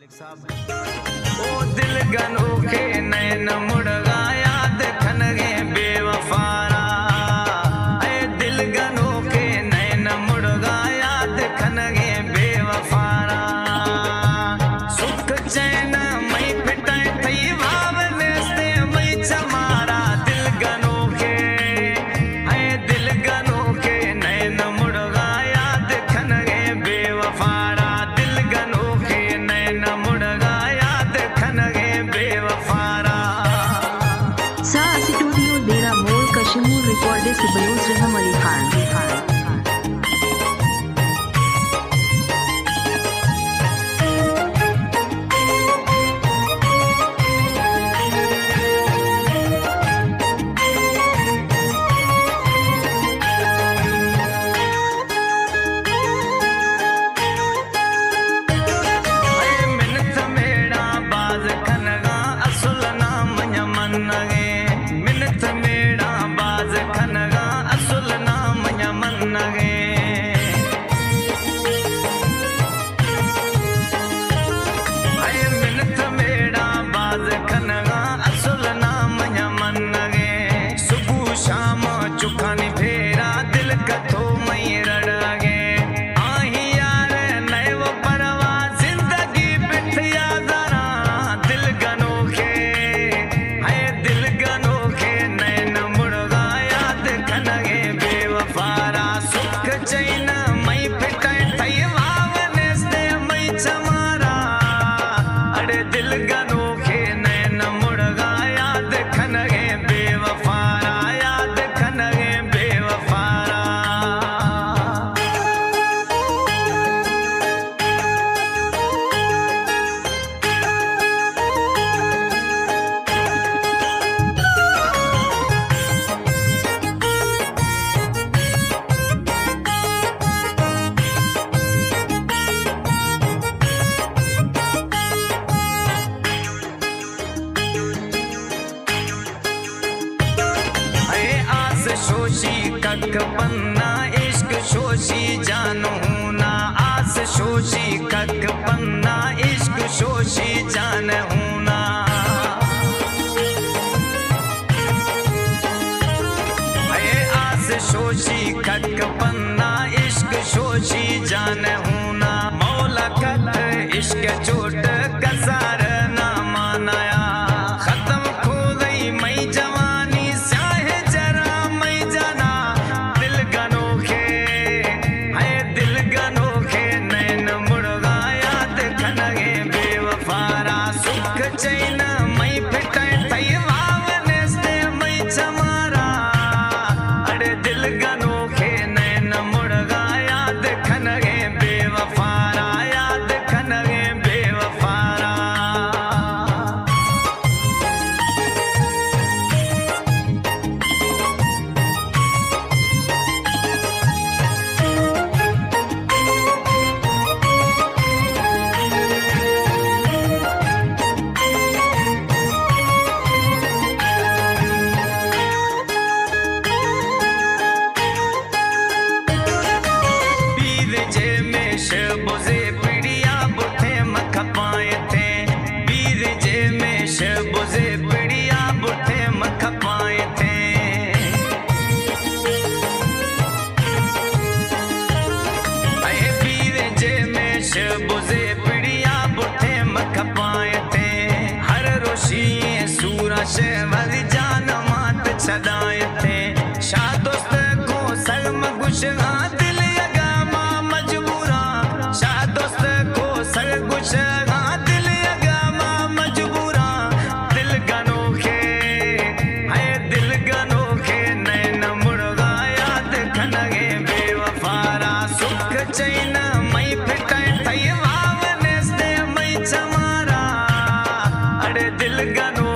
ओ दिल गनो के नैन मुड़गा याद खनगे बेवफारा, ए दिल गनो के नैन मुड़गा याद खनगे बेवफारा। सुख चैन मई पिटाई थई भावने से मई चमारा, दिल गनो के दिल गनो के नैन मुड़गा याद खनगे बेवफारा, दिल गनो के नैन मुड़गा याद खनगे बेवफारा। Sa Studio Dera Mall Kashmir recorded Sibayus Raham Ali Khan. मिनत मेरा बाज खनगा असुल नाम यमनगे, मिनत मेरा बाज खनगा असुल नाम यमनगे। मिनत मेरा बाज खनगा असुल नाम यमनगे। सुबह शाम चुखानी फेरा दिल कथो मई रड़गे, आही यार नैव परवा जिंदगी बिठिया जरा, दिल गनो के दिल गनो के नैन मुड़गा याद खनगे बेवफारा। सुख चैन मई पिटाई थई भावने से मई चमारा, अरे दिल गनो के नैन मुड़गा याद खनगे बेवफारा, याद खनगे बेवफारा। आस शोशी कक पन्ना इश्क शोशी जानू ना, आस शोशी कक पन्ना इश्क शोशी जानू ना। आस शोशी कक पन्ना इश्क शोशी जानू ना। मौला कत इश्क चोट कसार ना मानाया, खत्म खो गई मई जवानी स्याह जरा मई जाना, दिल गनो के दिल गनो के नैन मुड़गा याद खनगे बेवफारा। सुख चैन मई पिटाई थई भावने से मई चमारा, अरे दिल गनो के नैन मुड़गा याद खनगे बेवफारा, याद खनगे बेवफारा। पीर जे में शबोजे पिड़िया बुठे मख पाए थे, पीर जे में शबोजे पिड़िया बुठे मख पाए थे। पीर जे में शबोजे पिड़िया बुठे मख पाए थे। हर रोशी सूरा शेवर जान मात छदाए थे। शाह दोस्त को सलम गुशगा दिल यगा मां मजबूरा, शाह दोस्त को सर गुशगा दिल यगा मां मजबूरा। दिल गनो के दिल गनो के नैन मुड़गा याद खनगे बेवफारा। सुख चैन मई पिटाई थई भावने से मई चमारा, अरे दिल गनो